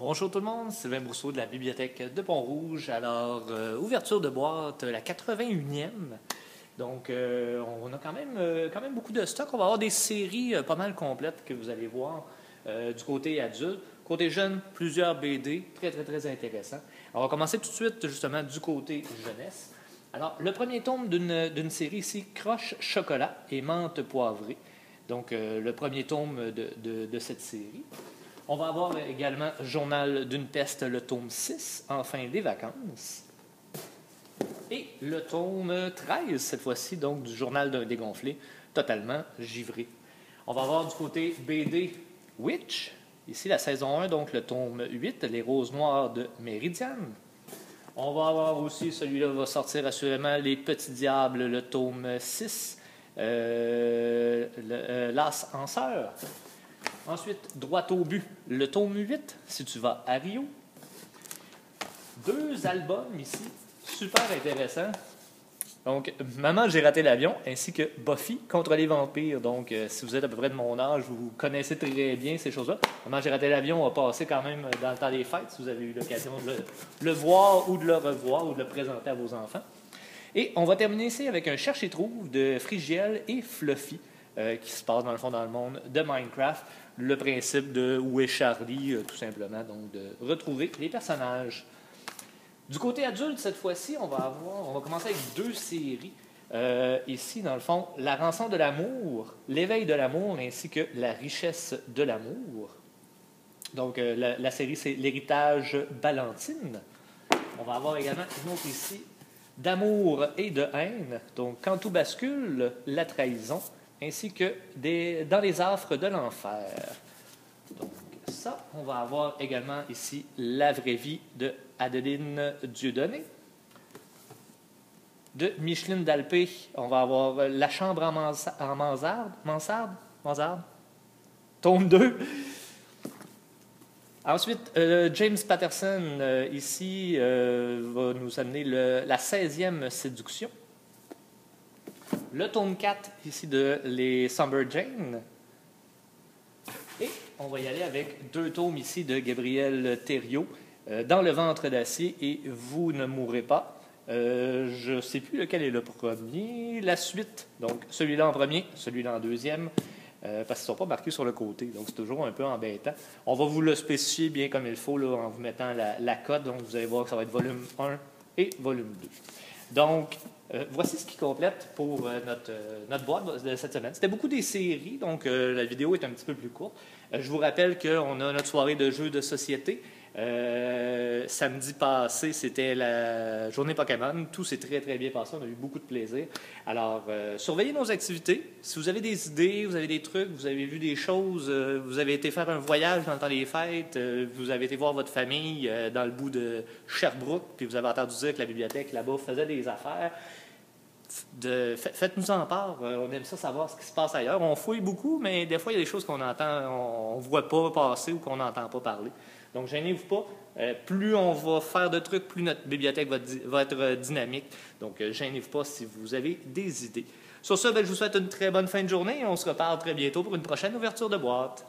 Bonjour tout le monde, Sylvain Brousseau de la Bibliothèque de Pont-Rouge. Alors, ouverture de boîte, la 81e. Donc, on a quand même beaucoup de stock. On va avoir des séries pas mal complètes que vous allez voir du côté adulte. Côté jeune, plusieurs BD, très intéressants. On va commencer tout de suite justement du côté jeunesse. Alors, le premier tome d'une série ici, Croche, chocolat et menthe poivrée. Donc, le premier tome de cette série. On va avoir également Journal d'une peste, le tome 6, Enfin des vacances. Et le tome 13, cette fois-ci, donc du Journal d'un dégonflé, totalement givré. On va avoir du côté BD Witch, ici la saison 1, donc le tome 8, Les roses noires de Méridiane. On va avoir aussi, celui-là va sortir assurément, Les petits diables, le tome 6, L'as en sœur. Ensuite, Droit au but, le tome 8, Si tu vas à Rio. Deux albums ici, super intéressants. Donc, Maman, j'ai raté l'avion, ainsi que Buffy contre les vampires. Donc, si vous êtes à peu près de mon âge, vous connaissez très bien ces choses-là. Maman, j'ai raté l'avion a passé quand même dans le temps des fêtes, si vous avez eu l'occasion de le voir ou de le revoir ou de le présenter à vos enfants. Et on va terminer ici avec un Cherche et trouve de Frigiel et Fluffy, qui se passe dans le fond dans le monde de Minecraft. Le principe de Où est Charlie, tout simplement, donc de retrouver les personnages. Du côté adulte, cette fois-ci, on va commencer avec deux séries. Ici, dans le fond, La rançon de l'amour, L'éveil de l'amour, ainsi que La richesse de l'amour. Donc, la série, c'est L'héritage Ballantine. On va avoir également une autre ici, D'amour et de haine. Donc, Quand tout bascule, La trahison, ainsi que Dans les affres de l'enfer. Donc, ça, on va avoir également ici La vraie vie de Adeline Dieudonné. De Micheline Dalpé, on va avoir La chambre en mansarde, tome 2. Ensuite, James Patterson, ici, va nous amener la 16e séduction. Le tome 4, ici, de Les Somber Jane. Et on va y aller avec deux tomes ici de Gabriel Thériault, Dans le ventre d'acier et Vous ne mourrez pas. Je ne sais plus lequel est le premier. La suite, donc celui-là en premier, celui-là en deuxième, parce qu'ils ne sont pas marqués sur le côté, donc c'est toujours un peu embêtant. On va vous le spécifier bien comme il faut là, en vous mettant la cote, donc vous allez voir que ça va être volume 1 et volume 2. Donc, voici ce qui complète pour notre boîte de cette semaine. C'était beaucoup des séries, donc la vidéo est un petit peu plus courte. Je vous rappelle qu'on a notre soirée de jeux de société. Samedi passé, c'était la journée Pokémon. Tout s'est très bien passé. On a eu beaucoup de plaisir. Alors, surveillez nos activités. Si vous avez des idées, vous avez des trucs, vous avez vu des choses, vous avez été faire un voyage dans le temps des fêtes, vous avez été voir votre famille dans le bout de Sherbrooke, puis vous avez entendu dire que la bibliothèque là-bas faisait des affaires, faites-nous en part. On aime ça savoir ce qui se passe ailleurs. On fouille beaucoup, mais des fois, il y a des choses qu'on entend, on ne voit pas passer ou qu'on n'entend pas parler. Donc, gênez-vous pas. Plus on va faire de trucs, plus notre bibliothèque va être dynamique. Donc, gênez-vous pas si vous avez des idées. Sur ce, je vous souhaite une très bonne fin de journée et on se reparle très bientôt pour une prochaine ouverture de boîte.